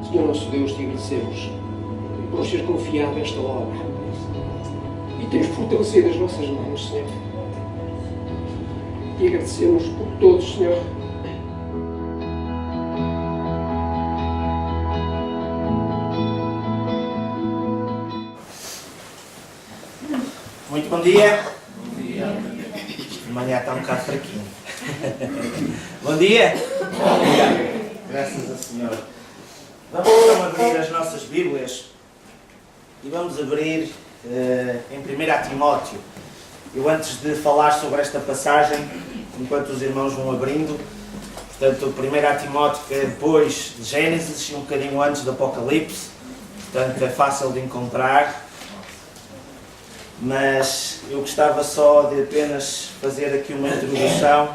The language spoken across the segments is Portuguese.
Senhor nosso Deus, te agradecemos por nos ser confiado esta obra e tens fortalecido as nossas mãos, Senhor. E agradecemos por todos, Senhor. Muito bom dia. Bom dia. De manhã está um bocado fraquinho. Bom dia. Graças ao Senhor. Vamos então abrir as nossas Bíblias e vamos abrir em 1 Timóteo. Eu, antes de falar sobre esta passagem, enquanto os irmãos vão abrindo, portanto, 1 Timóteo que é depois de Gênesis e um bocadinho antes do Apocalipse, portanto é fácil de encontrar, mas eu gostava só de apenas fazer aqui uma introdução.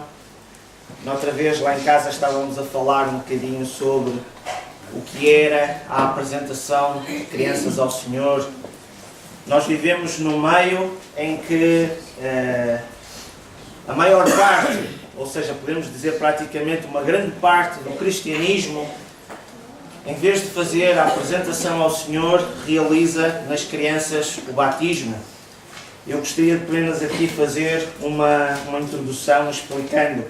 Outra vez lá em casa estávamos a falar um bocadinho sobre o que era a apresentação de crianças ao Senhor. Nós vivemos num meio em que a maior parte, ou seja, podemos dizer praticamente uma grande parte do cristianismo, em vez de fazer a apresentação ao Senhor, realiza nas crianças o batismo. Eu gostaria de apenas aqui fazer uma introdução explicando,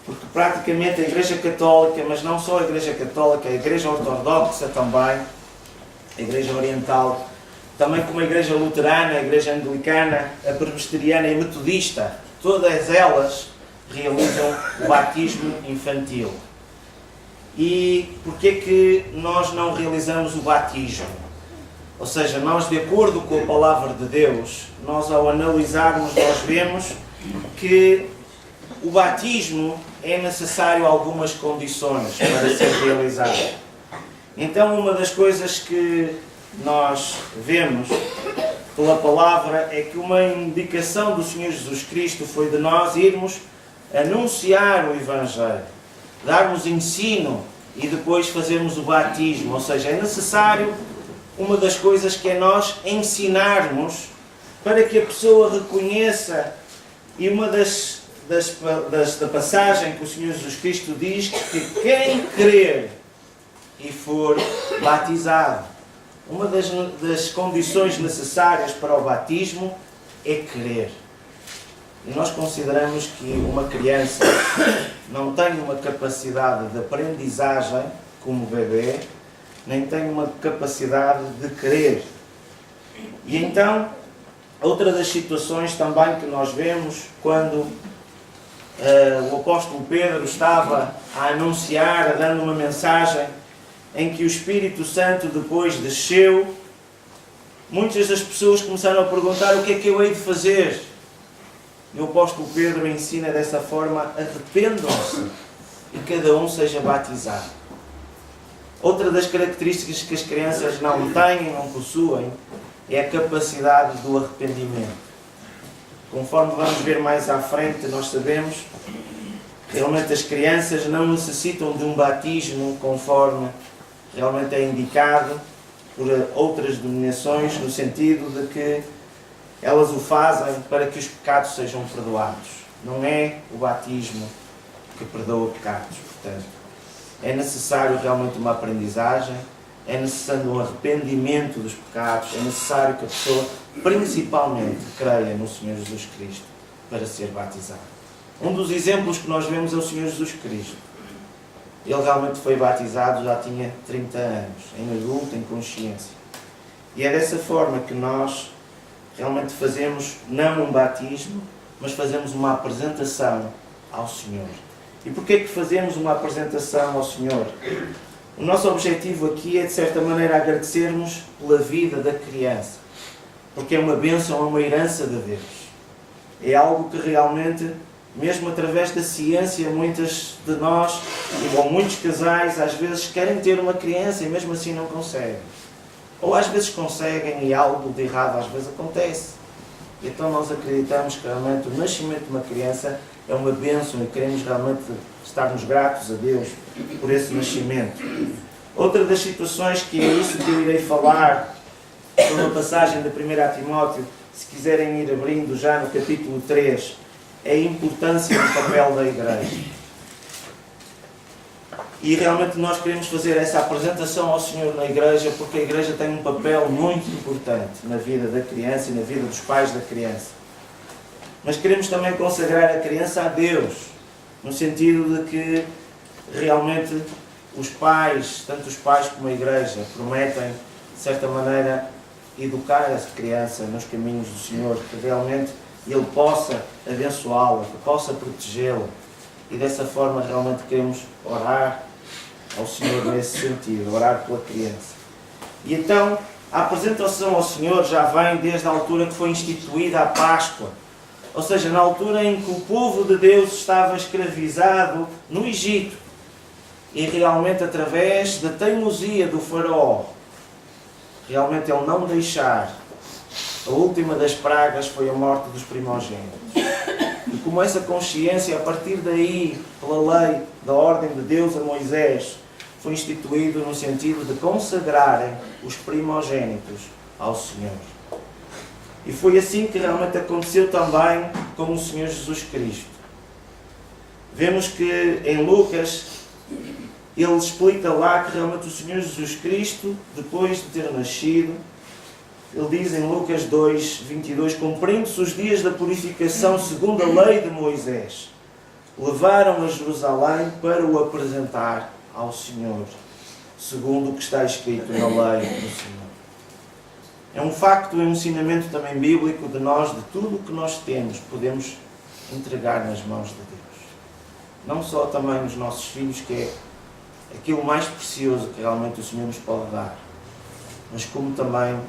porque praticamente a Igreja Católica, mas não só a Igreja Católica, a Igreja Ortodoxa também, a Igreja Oriental, também como a Igreja Luterana, a Igreja Anglicana, a Presbiteriana e a Metodista, todas elas realizam o batismo infantil. E porquê que nós não realizamos o batismo? Ou seja, nós, de acordo com a Palavra de Deus, nós ao analisarmos, nós vemos que o batismo é necessário algumas condições para ser realizado. Então, uma das coisas que nós vemos pela Palavra é que uma indicação do Senhor Jesus Cristo foi de nós irmos anunciar o Evangelho, darmos ensino e depois fazermos o batismo. Ou seja, é necessário, uma das coisas que é nós ensinarmos para que a pessoa reconheça, e uma da passagem que o Senhor Jesus Cristo diz que quem crer e for batizado, uma das condições necessárias para o batismo é crer. E nós consideramos que uma criança não tem uma capacidade de aprendizagem como o bebê, nem tem uma capacidade de crer. E então, outra das situações também que nós vemos, quando o apóstolo Pedro estava a anunciar, dando uma mensagem em que o Espírito Santo depois desceu, muitas das pessoas começaram a perguntar: o que é que eu hei de fazer? E o apóstolo Pedro ensina dessa forma: arrependam-se e cada um seja batizado. Outra das características que as crianças não têm, não possuem, é a capacidade do arrependimento. Conforme vamos ver mais à frente, nós sabemos que realmente as crianças não necessitam de um batismo conforme realmente é indicado por outras denominações, no sentido de que elas o fazem para que os pecados sejam perdoados. Não é o batismo que perdoa pecados, portanto. É necessário realmente uma aprendizagem, é necessário um arrependimento dos pecados, é necessário que a pessoa, principalmente, creia no Senhor Jesus Cristo para ser batizado. Um dos exemplos que nós vemos é o Senhor Jesus Cristo. Ele realmente foi batizado, já tinha 30 anos, em adulto, em consciência. E é dessa forma que nós realmente fazemos, não um batismo, mas fazemos uma apresentação ao Senhor. E porquê que fazemos uma apresentação ao Senhor? O nosso objetivo aqui é, de certa maneira, agradecermos pela vida da criança. Porque é uma bênção, é uma herança de Deus. É algo que realmente, mesmo através da ciência, muitas de nós, ou muitos casais, às vezes querem ter uma criança e mesmo assim não conseguem. Ou às vezes conseguem e algo de errado às vezes acontece. Então nós acreditamos que realmente o nascimento de uma criança é uma bênção e queremos realmente estarmos gratos a Deus por esse nascimento. Outra das situações que é isso que eu irei falar, sobre uma passagem da 1 Timóteo, se quiserem ir abrindo já no capítulo 3, é a importância do papel da Igreja. E realmente nós queremos fazer essa apresentação ao Senhor na igreja, porque a igreja tem um papel muito importante na vida da criança e na vida dos pais da criança. Mas queremos também consagrar a criança a Deus, no sentido de que realmente os pais, tanto os pais como a igreja, prometem, de certa maneira, educar essa criança nos caminhos do Senhor, que realmente Ele possa abençoá-la, que possa protegê-la. E dessa forma realmente queremos orar ao Senhor nesse sentido, orar pela criança. E então, a apresentação ao Senhor já vem desde a altura que foi instituída a Páscoa. Ou seja, na altura em que o povo de Deus estava escravizado no Egito. E realmente através da teimosia do faraó, realmente ele não deixar, a última das pragas foi a morte dos primogênitos. E como essa consciência, a partir daí, pela lei da ordem de Deus a Moisés, foi instituído no sentido de consagrarem os primogênitos ao Senhor. E foi assim que realmente aconteceu também com o Senhor Jesus Cristo. Vemos que em Lucas, ele explica lá que realmente o Senhor Jesus Cristo, depois de ter nascido, ele diz em Lucas 2, 22, cumprindo-se os dias da purificação segundo a lei de Moisés, levaram a Jerusalém para o apresentar ao Senhor, segundo o que está escrito na lei do Senhor. É um facto e um ensinamento também bíblico de nós, de tudo o que nós temos, podemos entregar nas mãos de Deus. Não só também nos nossos filhos, que é aquilo mais precioso que realmente o Senhor nos pode dar, mas como também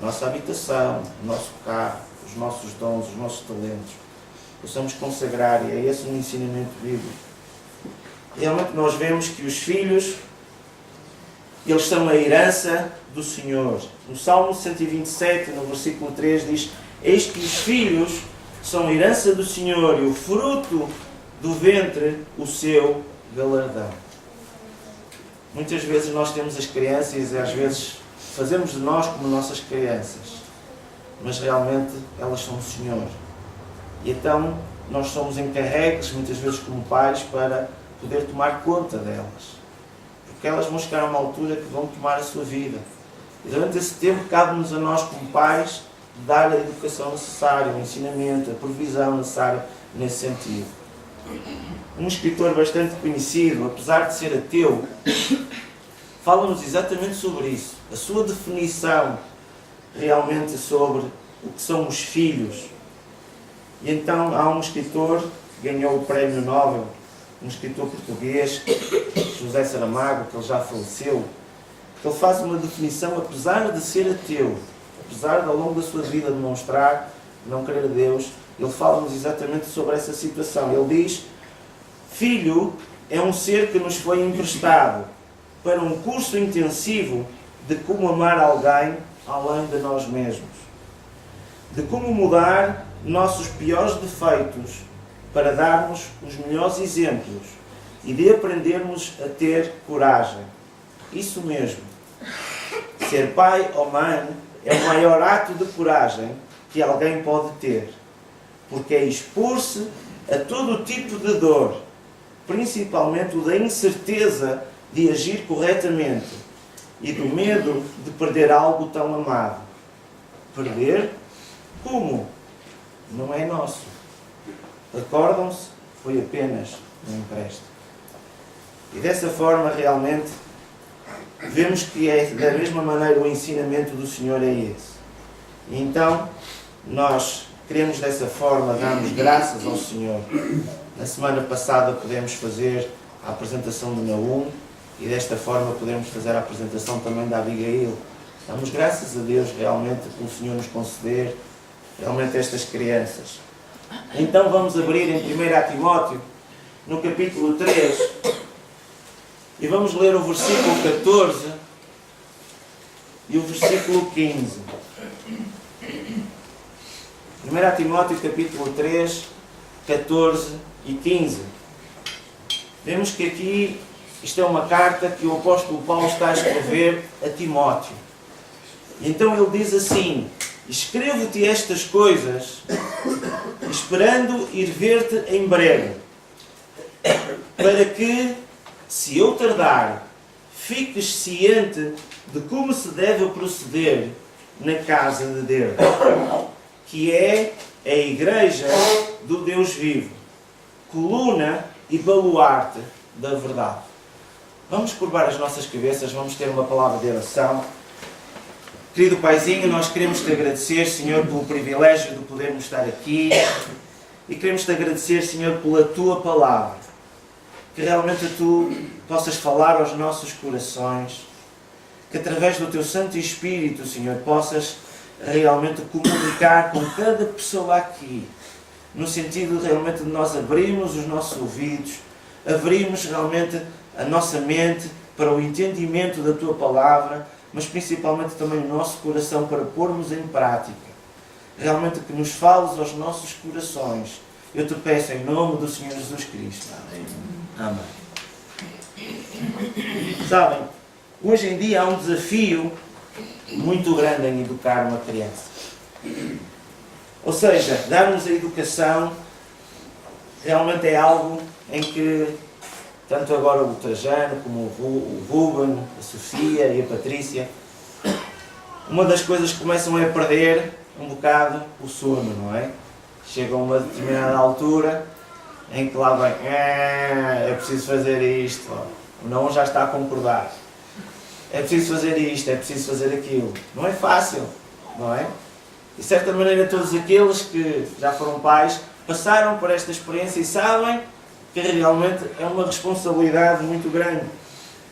a nossa habitação, o nosso carro, os nossos dons, os nossos talentos, possamos consagrar, e é esse um ensinamento bíblico. Realmente nós vemos que os filhos, eles são a herança do Senhor. No Salmo 127, no versículo 3, diz: eis que os filhos são a herança do Senhor e o fruto do ventre, o seu galardão. Muitas vezes nós temos as crianças e às vezes fazemos de nós como nossas crianças, mas realmente elas são o Senhor. E então nós somos encarregues, muitas vezes como pais, para poder tomar conta delas. Porque elas vão chegar a uma altura que vão tomar a sua vida. E durante esse tempo cabe-nos a nós como pais dar a educação necessária, o ensinamento, a provisão necessária nesse sentido. Um escritor bastante conhecido, apesar de ser ateu, fala-nos exatamente sobre isso. A sua definição realmente sobre o que são os filhos. E então há um escritor que ganhou o Prémio Nobel, um escritor português, José Saramago, que ele já faleceu, que ele faz uma definição, apesar de ser ateu, apesar de ao longo da sua vida demonstrar não querer a Deus, ele fala-nos exatamente sobre essa situação. Ele diz: filho é um ser que nos foi emprestado para um curso intensivo de como amar alguém além de nós mesmos, de como mudar nossos piores defeitos para darmos os melhores exemplos e de aprendermos a ter coragem. Isso mesmo. Ser pai ou mãe é o maior ato de coragem que alguém pode ter, porque é expor-se a todo tipo de dor, principalmente o da incerteza de agir corretamente e do medo de perder algo tão amado. Perder? Como? Não é nosso. Recordam-se? Foi apenas um empréstimo. E dessa forma, realmente, vemos que é da mesma maneira o ensinamento do Senhor é esse. E então, nós queremos dessa forma darmos graças ao Senhor. Na semana passada podemos fazer a apresentação de Naum e desta forma podemos fazer a apresentação também da Abigail. Damos graças a Deus realmente pelo Senhor nos conceder realmente estas crianças. Então vamos abrir em 1 Timóteo, no capítulo 3, e vamos ler o versículo 14 e o versículo 15. 1 Timóteo, capítulo 3, 14 e 15. Vemos que aqui, isto é uma carta que o apóstolo Paulo está a escrever a Timóteo. E então ele diz assim: escrevo-te estas coisas, esperando ir ver-te em breve, para que se eu tardar, fiques ciente de como se deve proceder na casa de Deus, que é a igreja do Deus vivo, coluna e baluarte da verdade. Vamos curvar as nossas cabeças, vamos ter uma palavra de oração. Querido Paizinho, nós queremos te agradecer, Senhor, pelo privilégio de podermos estar aqui, e queremos te agradecer, Senhor, pela tua palavra, que realmente tu possas falar aos nossos corações, que através do teu Santo Espírito, Senhor, possas realmente comunicar com cada pessoa aqui, no sentido realmente de nós abrirmos os nossos ouvidos, abrirmos realmente a nossa mente para o entendimento da tua palavra, mas principalmente também o nosso coração para pormos em prática. Realmente que nos fales aos nossos corações. Eu te peço em nome do Senhor Jesus Cristo. Amém. Amém. Sabem, hoje em dia há um desafio muito grande em educar uma criança. Ou seja, darmos a educação realmente é algo em que tanto agora o Trajano como o Ruben, a Sofia e a Patrícia, uma das coisas que começam a perder um bocado o sono, não é? Chegam a uma determinada altura em que lá vem, é preciso fazer isto, o não já está a concordar. É preciso fazer isto, é preciso fazer aquilo. Não é fácil, não é? De certa maneira todos aqueles que já foram pais passaram por esta experiência e sabem que realmente é uma responsabilidade muito grande.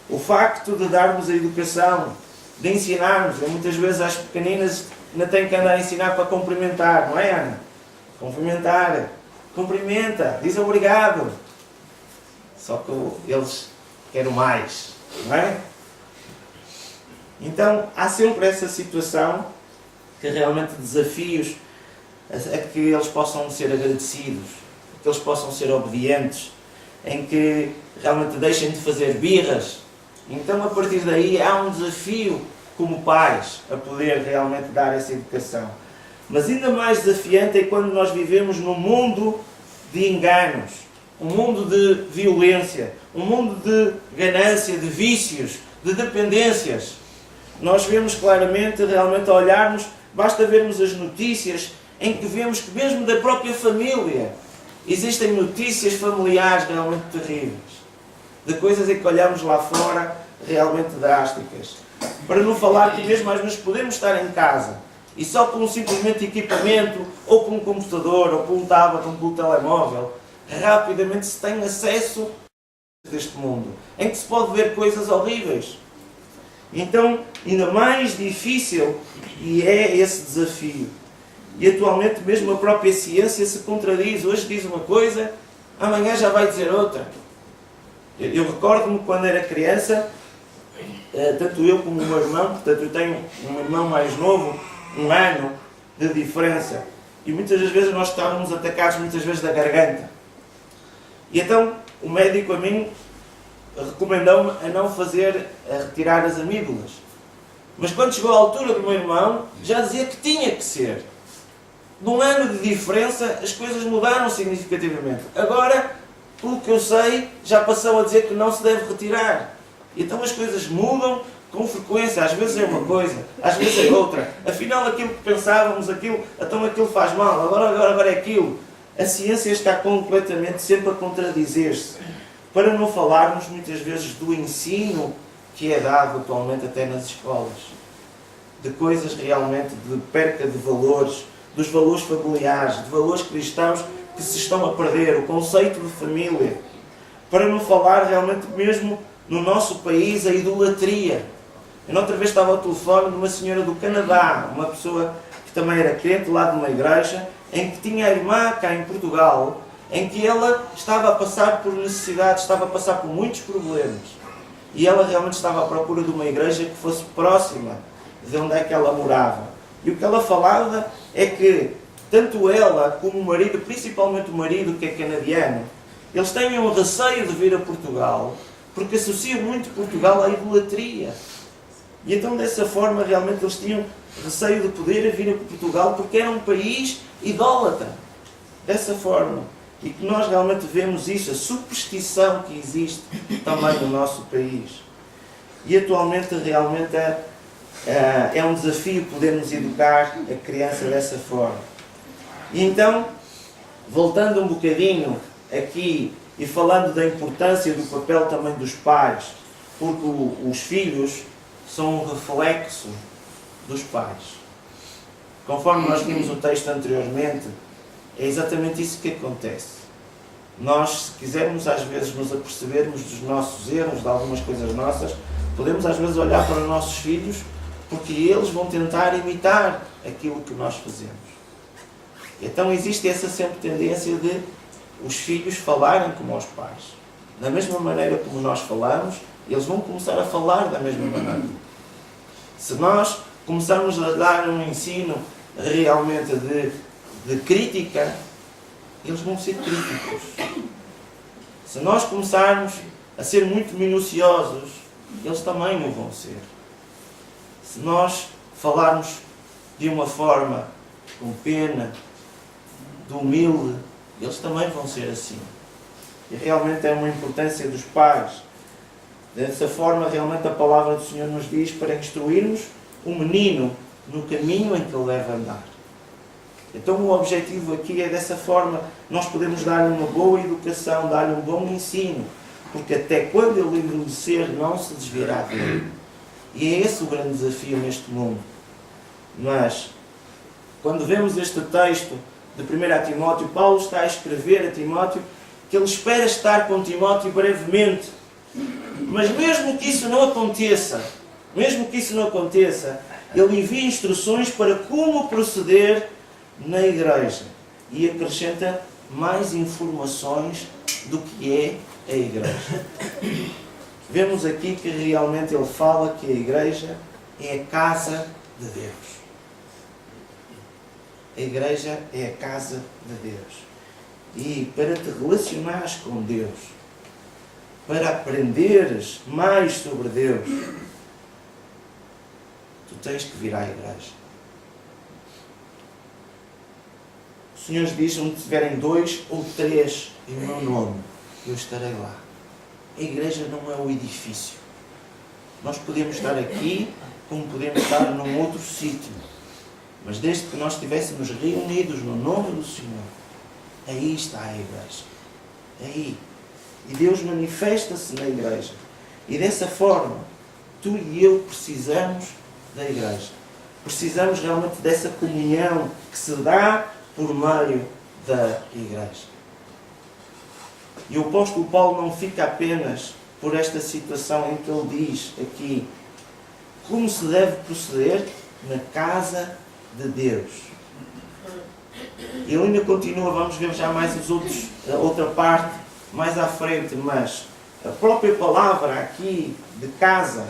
O facto de darmos a educação, de ensinarmos, muitas vezes às pequeninas ainda têm que andar a ensinar para cumprimentar, não é, Ana? Cumprimentar, cumprimenta, diz obrigado. Só que eles querem mais, não é? Então há sempre essa situação que realmente desafios a que eles possam ser agradecidos, que eles possam ser obedientes, em que realmente deixem de fazer birras. Então, a partir daí, há um desafio como pais a poder realmente dar essa educação. Mas ainda mais desafiante é quando nós vivemos num mundo de enganos, um mundo de violência, um mundo de ganância, de vícios, de dependências. Nós vemos claramente, realmente, a olharmos, basta vermos as notícias em que vemos que mesmo da própria família existem notícias familiares realmente terríveis, de coisas em que olhamos lá fora realmente drásticas. Para não falar que mesmo às vezes podemos estar em casa e só por um simplesmente equipamento, ou por um computador, ou por um tablet, ou por um telemóvel, rapidamente se tem acesso a este mundo, em que se pode ver coisas horríveis. Então, ainda mais difícil e é esse desafio. E atualmente mesmo a própria ciência se contradiz. Hoje diz uma coisa, amanhã já vai dizer outra. Eu recordo-me quando era criança, tanto eu como o meu irmão, portanto eu tenho um irmão mais novo, 1 ano de diferença. E muitas das vezes nós estávamos atacados muitas vezes da garganta. E então o médico a mim recomendou-me a não a retirar as amígdalas. Mas quando chegou à altura do meu irmão, já dizia que tinha que ser. Num ano de diferença, as coisas mudaram significativamente. Agora, pelo que eu sei, já passou a dizer que não se deve retirar. Então as coisas mudam com frequência. Às vezes é uma coisa, às vezes é outra. Afinal, aquilo que pensávamos, então aquilo faz mal. Agora é aquilo. A ciência está completamente sempre a contradizer-se. Para não falarmos muitas vezes do ensino que é dado atualmente até nas escolas. De coisas realmente de perca de valores, dos valores familiares, de valores cristãos que se estão a perder, o conceito de família. Para não falar realmente mesmo no nosso país a idolatria. Eu outra vez estava ao telefone de uma senhora do Canadá, uma pessoa que também era crente lá de uma igreja, em que tinha a irmã cá em Portugal, em que ela estava a passar por necessidades, estava a passar por muitos problemas. E ela realmente estava à procura de uma igreja que fosse próxima de onde é que ela morava. E o que ela falava é que tanto ela como o marido, principalmente o marido que é canadiano, eles têm um receio de vir a Portugal, porque associam muito Portugal à idolatria. E então dessa forma realmente eles tinham receio de poder vir a Portugal porque era um país idólatra. Dessa forma. E que nós realmente vemos isso, a superstição que existe também no nosso país. E atualmente realmente é um desafio podermos educar a criança dessa forma. E então, voltando um bocadinho aqui e falando da importância do papel também dos pais, porque os filhos são um reflexo dos pais. Conforme nós vimos o texto anteriormente, é exatamente isso que acontece. Nós, se quisermos às vezes nos apercebermos dos nossos erros, de algumas coisas nossas, podemos às vezes olhar para os nossos filhos, porque eles vão tentar imitar aquilo que nós fazemos. Então existe essa sempre tendência de os filhos falarem como os pais. Da mesma maneira como nós falamos, eles vão começar a falar da mesma maneira. Se nós começarmos a dar um ensino realmente de crítica, eles vão ser críticos. Se nós começarmos a ser muito minuciosos, eles também o vão ser. Se nós falarmos de uma forma com pena, de humilde, eles também vão ser assim. E realmente é uma importância dos pais. Dessa forma, realmente a palavra do Senhor nos diz para instruirmos o menino no caminho em que ele deve andar. Então o objetivo aqui é dessa forma, nós podemos dar-lhe uma boa educação, dar-lhe um bom ensino, porque até quando ele envelhecer não se desviará dele. E é esse o grande desafio neste mundo. Mas, quando vemos este texto de 1 Timóteo, Paulo está a escrever a Timóteo que ele espera estar com Timóteo brevemente. Mas mesmo que isso não aconteça, ele envia instruções para como proceder na igreja e acrescenta mais informações do que é a igreja. Vemos aqui que realmente ele fala que a igreja é a casa de Deus. A igreja é a casa de Deus. E para te relacionares com Deus, para aprenderes mais sobre Deus, tu tens que vir à igreja. O Senhor diz, onde tiverem 2 ou 3 em meu nome, eu estarei lá. A igreja não é o edifício. Nós podemos estar aqui, como podemos estar num outro sítio. Mas desde que nós estivéssemos reunidos no nome do Senhor, aí está a igreja. Aí. E Deus manifesta-se na igreja. E dessa forma, tu e eu precisamos da igreja. Precisamos realmente dessa comunhão que se dá por meio da igreja. E o apóstolo Paulo não fica apenas por esta situação em que ele diz aqui como se deve proceder na casa de Deus. E ele ainda continua, vamos ver já mais a outra parte mais à frente, mas a própria palavra aqui de casa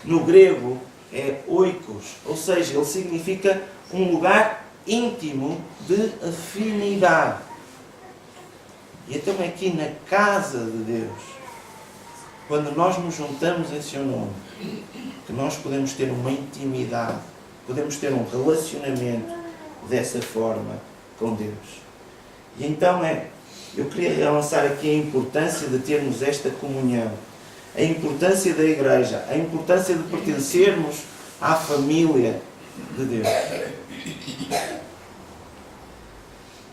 no grego é oikos, ou seja, ele significa um lugar íntimo de afinidade. E então aqui na casa de Deus, quando nós nos juntamos em seu nome, que nós podemos ter uma intimidade, podemos ter um relacionamento dessa forma com Deus. E então eu queria realçar aqui a importância de termos esta comunhão, a importância da igreja, a importância de pertencermos à família de Deus.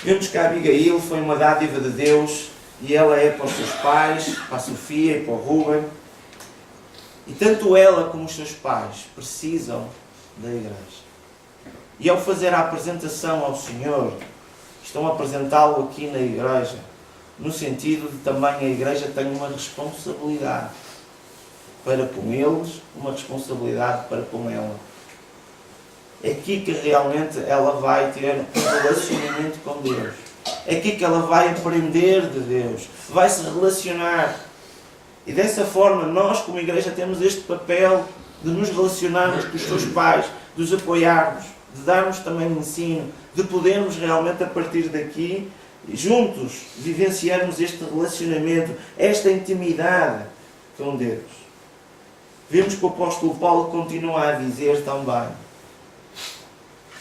Vemos que a Abigail foi uma dádiva de Deus e ela é para os seus pais, para a Sofia e para o Ruben. E tanto ela como os seus pais precisam da igreja. E ao fazer a apresentação ao Senhor, estão a apresentá-lo aqui na igreja, no sentido de também a igreja tem uma responsabilidade para com eles, uma responsabilidade para com ela. É aqui que realmente ela vai ter um relacionamento com Deus. É aqui que ela vai aprender de Deus, vai se relacionar. E dessa forma nós como igreja temos este papel de nos relacionarmos com os seus pais, de os apoiarmos, de darmos também ensino, de podermos realmente a partir daqui, juntos, vivenciarmos este relacionamento, esta intimidade com Deus. Vemos que o apóstolo Paulo continua a dizer também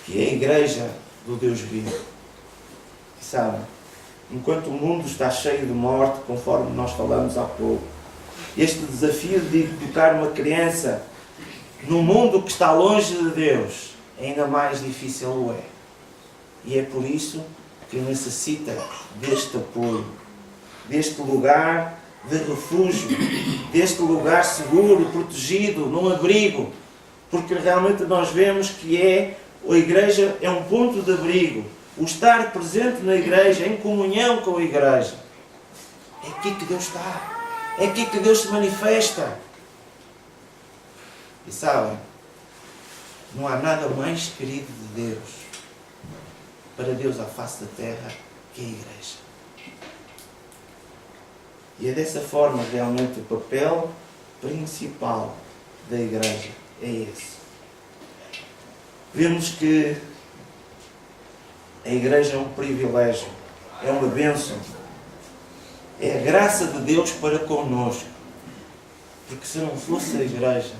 que é a igreja do Deus vivo. Sabe? enquanto o mundo está cheio de morte, conforme nós falamos há pouco. Este desafio de educar uma criança num mundo que está longe de Deus, ainda mais difícil o é. E é por isso que necessita deste apoio, deste lugar de refúgio, deste lugar seguro, protegido, num abrigo, porque realmente nós vemos que a igreja é um ponto de abrigo. O estar presente na igreja, em comunhão com a igreja, é aqui que Deus está, é aqui que Deus se manifesta. E sabem, não há nada mais querido de Deus, para Deus à face da terra, que a igreja. E é dessa forma realmente o papel principal da igreja é esse. Vemos que a igreja é um privilégio, é uma bênção, é a graça de Deus para connosco. Porque se não fosse a igreja,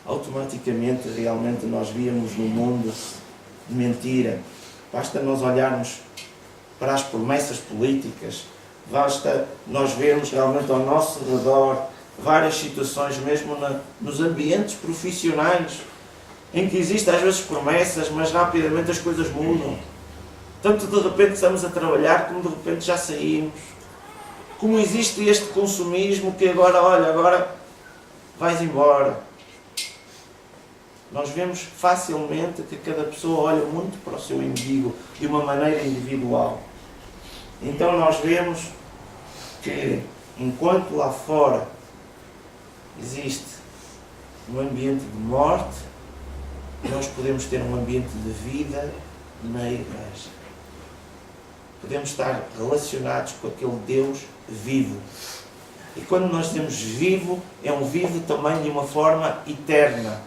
automaticamente realmente nós víamos no mundo de mentira. Basta nós olharmos para as promessas políticas, basta nós vermos realmente ao nosso redor várias situações, mesmo nos ambientes profissionais, em que existem às vezes promessas, mas rapidamente as coisas mudam. Tanto de repente estamos a trabalhar, como de repente já saímos. Como existe este consumismo que agora vais embora. Nós vemos facilmente que cada pessoa olha muito para o seu umbigo de uma maneira individual. Então nós vemos que enquanto lá fora existe um ambiente de morte, nós podemos ter um ambiente de vida na igreja. Podemos estar relacionados com aquele Deus vivo. E quando nós temos vivo, é um vivo também de uma forma eterna.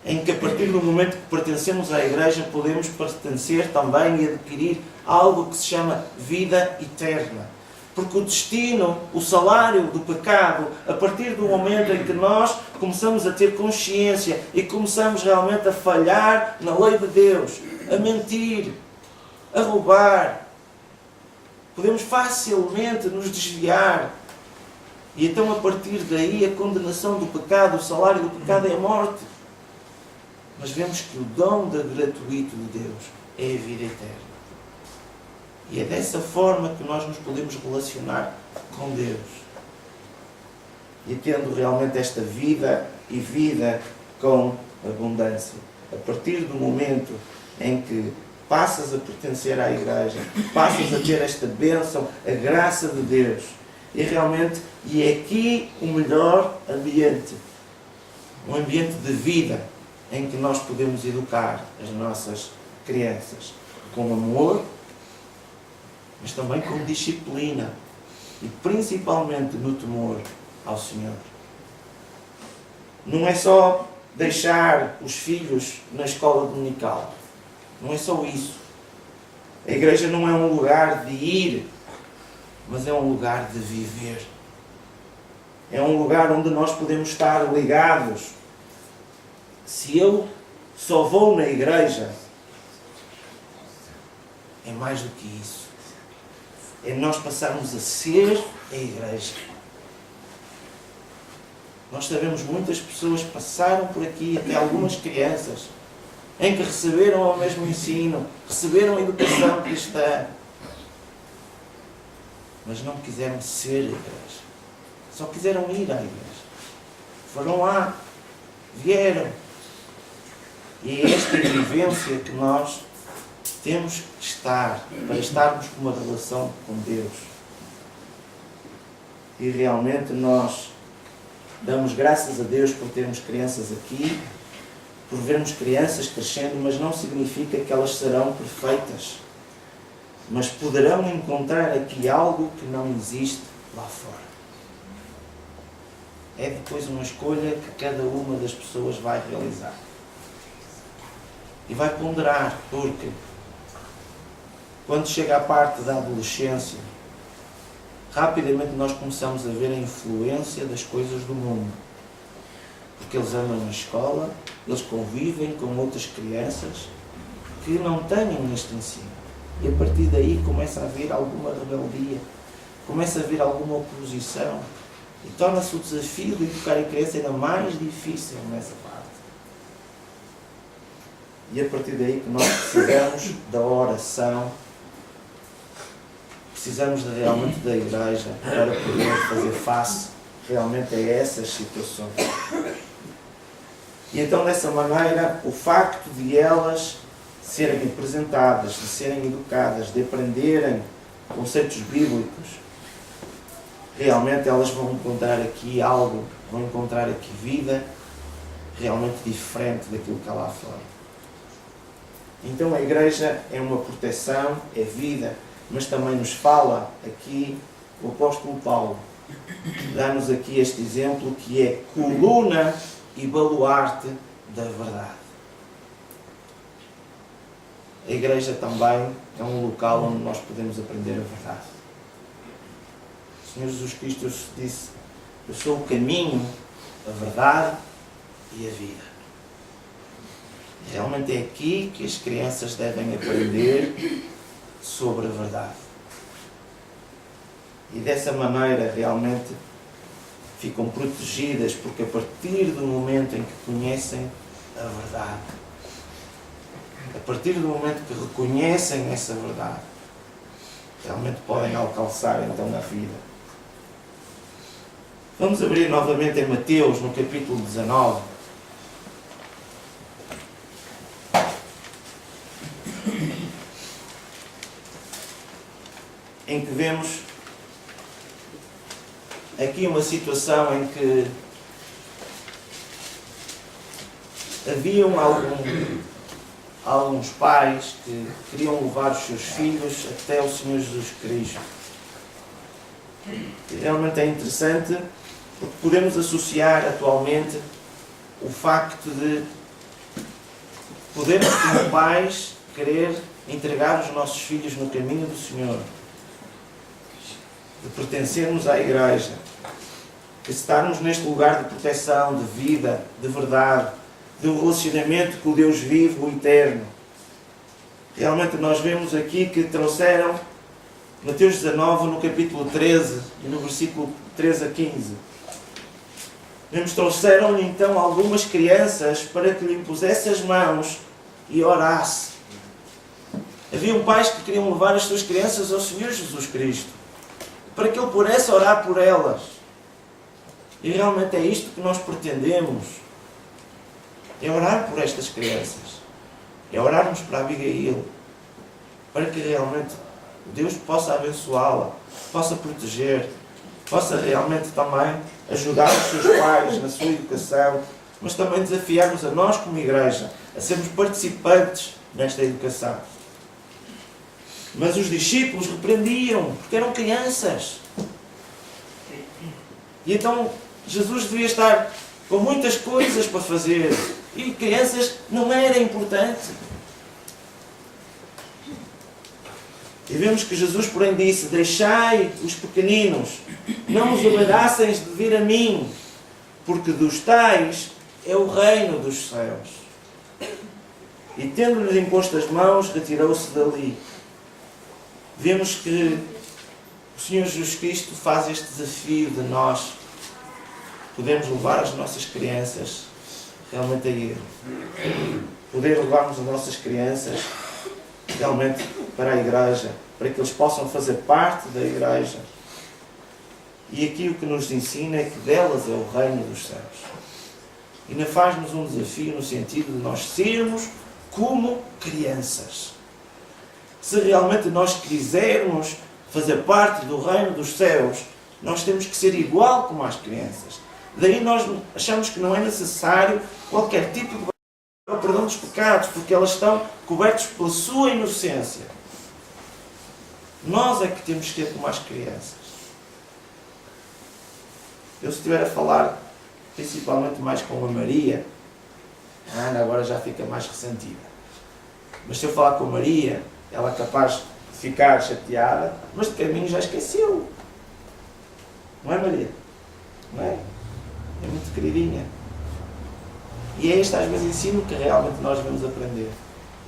Em que a partir do momento que pertencemos à igreja, podemos pertencer também e adquirir algo que se chama vida eterna. Porque o destino, o salário do pecado, a partir do momento em que nós começamos a ter consciência e começamos realmente a falhar na lei de Deus, a mentir, a roubar, podemos facilmente nos desviar. E então a partir daí a condenação do pecado, o salário do pecado é a morte. Mas vemos que o dom gratuito de Deus é a vida eterna. E é dessa forma que nós nos podemos relacionar com Deus. E tendo realmente esta vida e vida com abundância. A partir do momento em que passas a pertencer à igreja, passas a ter esta bênção, a graça de Deus. E realmente, é aqui o melhor ambiente. Um ambiente de vida em que nós podemos educar as nossas crianças com amor, mas também com disciplina e principalmente no temor ao Senhor. Não é só deixar os filhos na escola dominical. Não é só isso. A igreja não é um lugar de ir, mas é um lugar de viver. É um lugar onde nós podemos estar ligados. Se eu só vou na igreja, é mais do que isso. É nós passarmos a ser a igreja. Nós sabemos muitas pessoas que passaram por aqui, até algumas crianças, em que receberam o mesmo ensino, receberam a educação cristã, mas não quiseram ser a igreja. Só quiseram ir à igreja. Foram lá, vieram. E é esta vivência que nós temos que estar, para estarmos com uma relação com Deus. E realmente nós damos graças a Deus por termos crianças aqui, por vermos crianças crescendo, mas não significa que elas serão perfeitas. Mas poderão encontrar aqui algo que não existe lá fora. É depois uma escolha que cada uma das pessoas vai realizar. E vai ponderar, porque quando chega a parte da adolescência, rapidamente nós começamos a ver a influência das coisas do mundo. Porque eles andam na escola, eles convivem com outras crianças que não têm este ensino. E a partir daí começa a haver alguma rebeldia, começa a haver alguma oposição. E torna-se o desafio de educar a criança ainda mais difícil nessa parte. E a partir daí que nós precisamos da oração, precisamos realmente da igreja para poder fazer face realmente a essas situações. E então, dessa maneira, o facto de elas serem apresentadas, de serem educadas, de aprenderem conceitos bíblicos, realmente elas vão encontrar aqui algo, vão encontrar aqui vida realmente diferente daquilo que há lá fora. Então a igreja é uma proteção, é vida, mas também nos fala aqui o apóstolo Paulo. Dá-nos aqui este exemplo que é coluna e baluarte da verdade. A igreja também é um local onde nós podemos aprender a verdade. O Senhor Jesus Cristo disse: eu sou o caminho, a verdade e a vida. Realmente é aqui que as crianças devem aprender sobre a verdade. E dessa maneira realmente ficam protegidas, porque a partir do momento em que conhecem a verdade, a partir do momento que reconhecem essa verdade, realmente podem alcançar então a vida. Vamos abrir novamente em Mateus, no capítulo 19. Em que vemos aqui uma situação em que haviam alguns pais que queriam levar os seus filhos até o Senhor Jesus Cristo. E realmente é interessante, porque podemos associar atualmente o facto de podermos, como pais, querer entregar os nossos filhos no caminho do Senhor, de pertencermos à igreja, de estarmos neste lugar de proteção, de vida, de verdade, de um relacionamento com o Deus vivo, o eterno. Realmente nós vemos aqui que trouxeram Mateus 19, no capítulo 13 e no versículo 13 a 15. Vemos, trouxeram-lhe então algumas crianças para que lhe impusesse as mãos e orasse. Haviam pais que queriam levar as suas crianças ao Senhor Jesus Cristo, para que Ele pudesse orar por elas. E realmente é isto que nós pretendemos. É orar por estas crianças. É orarmos para a Abigail, para que realmente Deus possa abençoá-la, possa proteger, possa realmente também ajudar os seus pais na sua educação, mas também desafiar-nos a nós como igreja a sermos participantes nesta educação. Mas os discípulos repreendiam, porque eram crianças. E então Jesus devia estar com muitas coisas para fazer. E crianças não era importante. E vemos que Jesus, porém, disse: deixai os pequeninos, não os embaraçeis de vir a mim, porque dos tais é o reino dos céus. E tendo-lhes imposto as mãos, retirou-se dali. Vemos que o Senhor Jesus Cristo faz este desafio de nós podermos levar as nossas crianças realmente a Ele. Poder levarmos as nossas crianças realmente para a igreja, para que eles possam fazer parte da igreja. E aqui o que nos ensina é que delas é o reino dos céus. E ainda faz-nos um desafio no sentido de nós sermos como crianças. Se realmente nós quisermos fazer parte do reino dos céus, nós temos que ser igual como as crianças. Daí nós achamos que não é necessário qualquer tipo de perdão dos pecados, porque elas estão cobertas pela sua inocência. Nós é que temos que ser como as crianças. Eu, se estiver a falar principalmente mais com a Maria, a Ana agora já fica mais ressentida. Mas se eu falar com a Maria, ela é capaz de ficar chateada, mas de caminho já esqueceu. Não é, Maria? Não é? É muito queridinha. E é este, às vezes, ensino que realmente nós devemos aprender.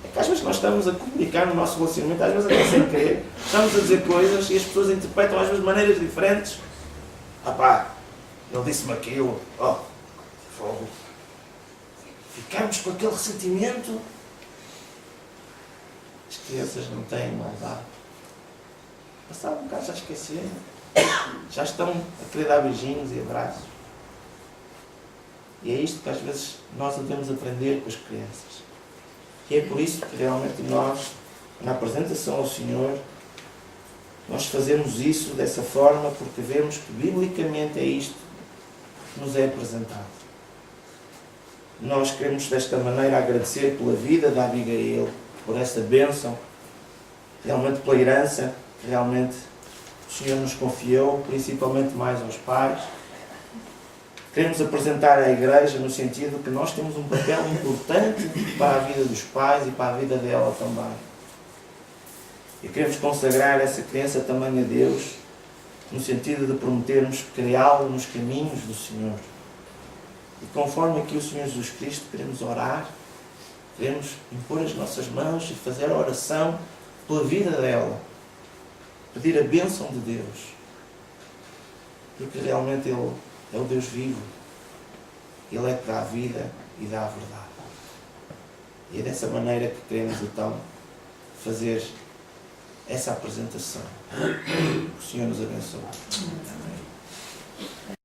É que às vezes nós estamos a comunicar no nosso relacionamento, às vezes até sem querer, estamos a dizer coisas e as pessoas interpretam às vezes de maneiras diferentes. Ah pá, ele disse-me aquilo, oh, fogo. Ficamos com aquele ressentimento. As crianças não têm maldade. Passado um bocado já esqueceram. Já estão a querer dar beijinhos e abraços. E é isto que às vezes nós devemos aprender com as crianças. E é por isso que realmente nós, na apresentação ao Senhor, nós fazemos isso dessa forma porque vemos que biblicamente é isto que nos é apresentado. Nós queremos desta maneira agradecer pela vida da Abigail, por essa bênção, realmente pela herança que realmente o Senhor nos confiou, principalmente mais aos pais. Queremos apresentar à Igreja no sentido que nós temos um papel importante para a vida dos pais e para a vida dela também. E queremos consagrar essa criança também a Deus, no sentido de prometermos criá-lo nos caminhos do Senhor. E conforme aqui o Senhor Jesus Cristo, queremos orar, queremos impor as nossas mãos e fazer a oração pela vida dela. Pedir a bênção de Deus. Porque realmente Ele é o Deus vivo. Ele é que dá a vida e dá a verdade. E é dessa maneira que queremos então fazer essa apresentação. O Senhor nos abençoe. Amém.